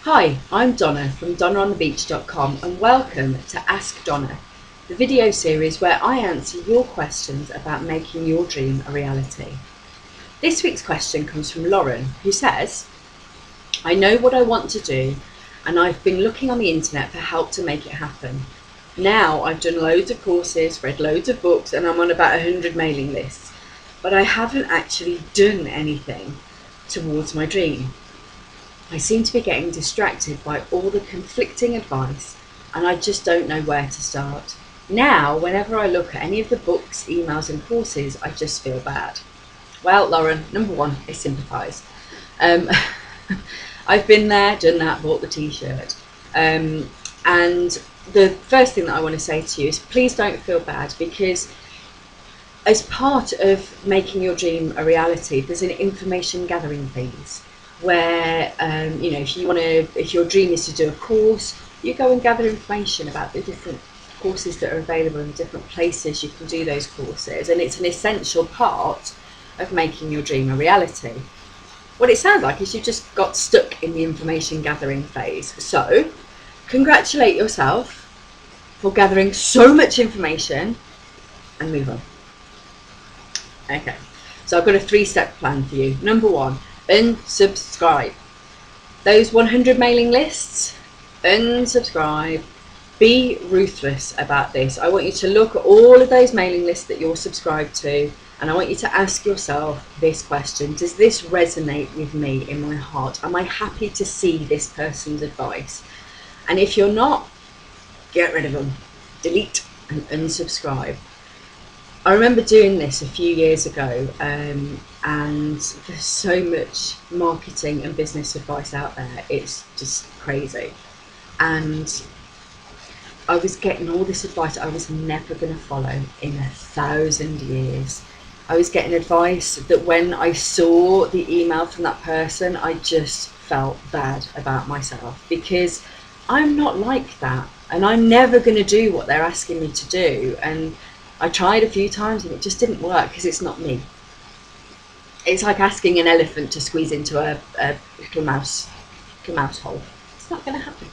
Hi, I'm Donna from donnaonthebeach.com and welcome to Ask Donna, the video series where I answer your questions about making your dream a reality. This week's question comes from Lauren, who says, I know what I want to do and I've been looking on the internet for help to make it happen. Now I've done loads of courses, read loads of books, and I'm on about 100 mailing lists, but I haven't actually done anything towards my dream. I seem to be getting distracted by all the conflicting advice and I just don't know where to start. Now, whenever I look at any of the books, emails and courses, I just feel bad. Well, Lauren, number one is sympathise. I've been there, done that, bought the t-shirt. And the first thing that I want to say to you is please don't feel bad, because as part of making your dream a reality, there's an information gathering phase where if your dream is to do a course, you go and gather information about the different courses that are available in different places you can do those courses, and it's an essential part of making your dream a reality. What it sounds like is you just got stuck in the information gathering phase. So congratulate yourself for gathering so much information and move on. Okay, so I've got a 3-step plan for you. Number one, unsubscribe. Those 100 mailing lists, unsubscribe. Be ruthless about this. I want you to look at all of those mailing lists that you're subscribed to, and I want you to ask yourself this question: does this resonate with me in my heart? Am I happy to see this person's advice? And if you're not, get rid of them. Delete and unsubscribe. I remember doing this a few years ago, and there's so much marketing and business advice out there, it's just crazy. And I was getting all this advice I was never going to follow in 1,000 years. I was getting advice that when I saw the email from that person, I just felt bad about myself, because I'm not like that, and I'm never going to do what they're asking me to do. And I tried a few times and it just didn't work because it's not me. It's like asking an elephant to squeeze into a little mouse hole. It's not going to happen.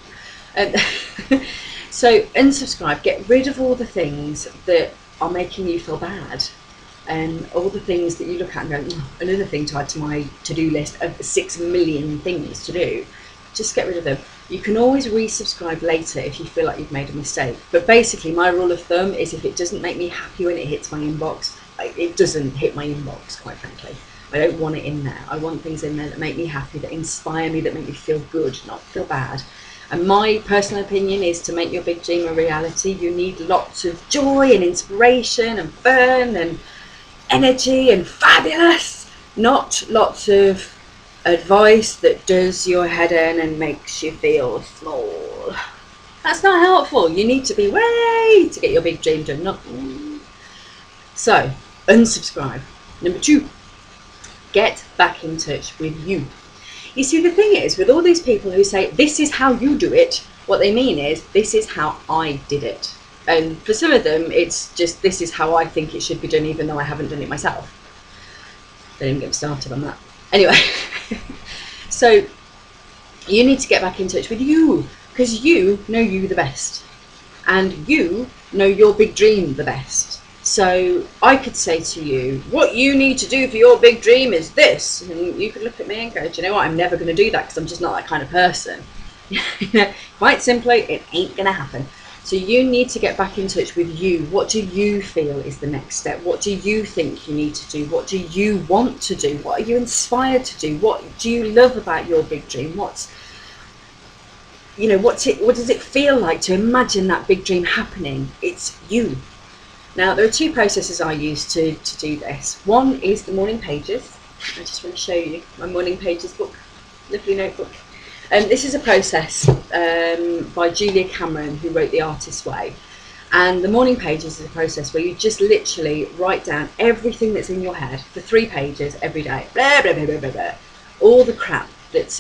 So unsubscribe. Get rid of all the things that are making you feel bad, and all the things that you look at and go, another thing to add to my to-do list of 6 million things to do. Just get rid of them. You can always resubscribe later if you feel like you've made a mistake. But basically, my rule of thumb is if it doesn't make me happy when it hits my inbox, it doesn't hit my inbox, quite frankly. I don't want it in there. I want things in there that make me happy, that inspire me, that make me feel good, not feel bad. And my personal opinion is to make your big dream a reality, you need lots of joy and inspiration and fun and energy and fabulous, not lots of advice that does your head in and makes you feel small. That's not helpful. You need to be way to get your big dream done, not so unsubscribe. Number 2, get back in touch with you. You see, the thing is, with all these people who say this is how you do it, what they mean is this is how I did it. And for some of them it's just this is how I think it should be done, even though I haven't done it myself. Don't even get me started on that. Anyway, so you need to get back in touch with you, because you know you the best and you know your big dream the best. So I could say to you, what you need to do for your big dream is this, and you could look at me and go, do you know what, I'm never going to do that because I'm just not that kind of person. Quite simply, it ain't going to happen. So you need to get back in touch with you. What do you feel is the next step? What do you think you need to do? What do you want to do? What are you inspired to do? What do you love about your big dream? What does it feel like to imagine that big dream happening? It's you. Now, there are 2 processes I use to do this. One is the morning pages. I just want to show you my morning pages book, lovely notebook. This is a process by Julia Cameron, who wrote The Artist's Way. And the morning pages is a process where you just literally write down everything that's in your head for 3 pages every day. Blah, blah, blah, blah, blah, blah. All the crap,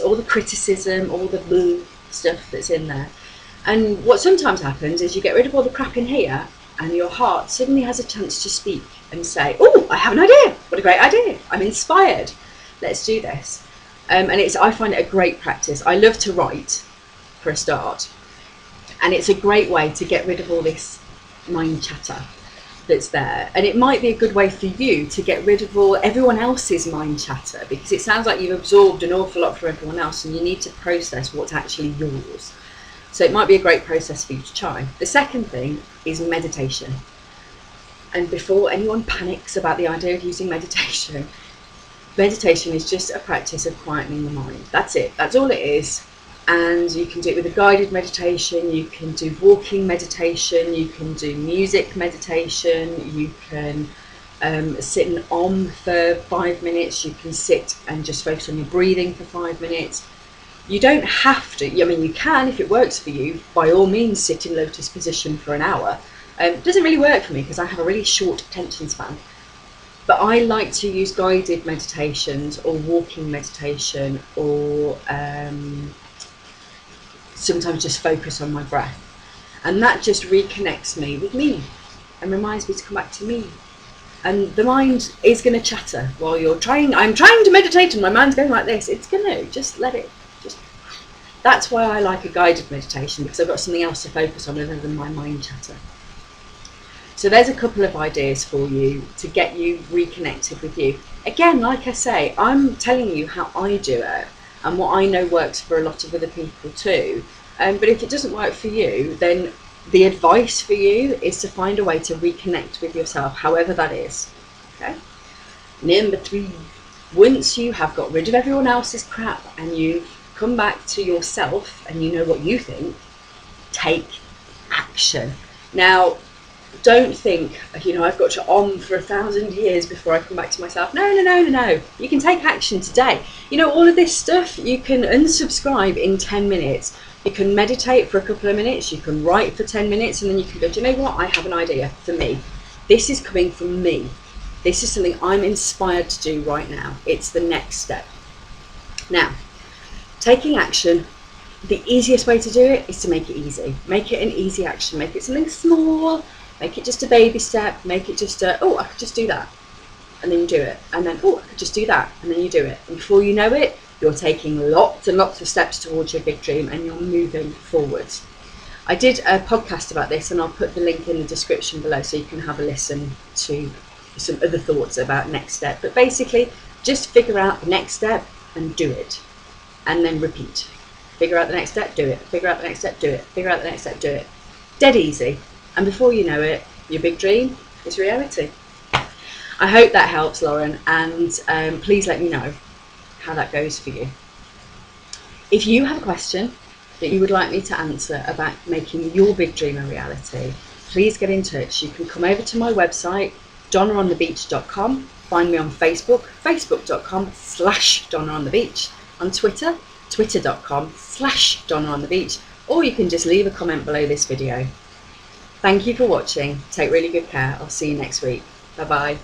all the criticism, all the blue stuff that's in there. And what sometimes happens is you get rid of all the crap in here, and your heart suddenly has a chance to speak and say, oh, I have an idea. What a great idea. I'm inspired. Let's do this. And I find it a great practice. I love to write for a start, and it's a great way to get rid of all this mind chatter that's there. And it might be a good way for you to get rid of everyone else's mind chatter, because it sounds like you've absorbed an awful lot from everyone else and you need to process what's actually yours. So it might be a great process for you to try. The second thing is meditation. And before anyone panics about the idea of using meditation, meditation is just a practice of quietening the mind. That's it. That's all it is. And you can do it with a guided meditation, you can do walking meditation, you can do music meditation, you can sit and om for 5 minutes, you can sit and just focus on your breathing for 5 minutes. You don't have to, I mean you can if it works for you, by all means sit in lotus position for an hour. It doesn't really work for me because I have a really short attention span. But I like to use guided meditations or walking meditation, or sometimes just focus on my breath, and that just reconnects me with me and reminds me to come back to me. And the mind is going to chatter while you're trying. I'm trying to meditate and my mind's going like this. It's going to just let it just. That's why I like a guided meditation, because I've got something else to focus on other than my mind chatter. So there's a couple of ideas for you to get you reconnected with you. Again, like I say, I'm telling you how I do it and what I know works for a lot of other people too. But if it doesn't work for you, then the advice for you is to find a way to reconnect with yourself, however that is. Okay. Number 3, once you have got rid of everyone else's crap and you've come back to yourself and you know what you think, take action. Now, don't think, I've got to om for 1,000 years before I come back to myself. No. You can take action today. All of this stuff, you can unsubscribe in 10 minutes. You can meditate for a couple of minutes. You can write for 10 minutes, and then you can go, do you know what? I have an idea for me. This is coming from me. This is something I'm inspired to do right now. It's the next step. Now, taking action, the easiest way to do it is to make it easy. Make it an easy action. Make it something small. Make it just a baby step, make it just I could just do that. And then you do it. And then, I could just do that. And then you do it. And before you know it, you're taking lots and lots of steps towards your big dream and you're moving forwards. I did a podcast about this, and I'll put the link in the description below so you can have a listen to some other thoughts about next step. But basically, just figure out the next step and do it. And then repeat. Figure out the next step, do it. Figure out the next step, do it. Figure out the next step, do it. Dead easy. And before you know it, your big dream is reality. I hope that helps, Lauren, and please let me know how that goes for you. If you have a question that you would like me to answer about making your big dream a reality, please get in touch. You can come over to my website, donnaonthebeach.com, find me on Facebook, facebook.com/donnaonthebeach, on Twitter, twitter.com/donnaonthebeach, or you can just leave a comment below this video. Thank you for watching. Take really good care. I'll see you next week. Bye bye.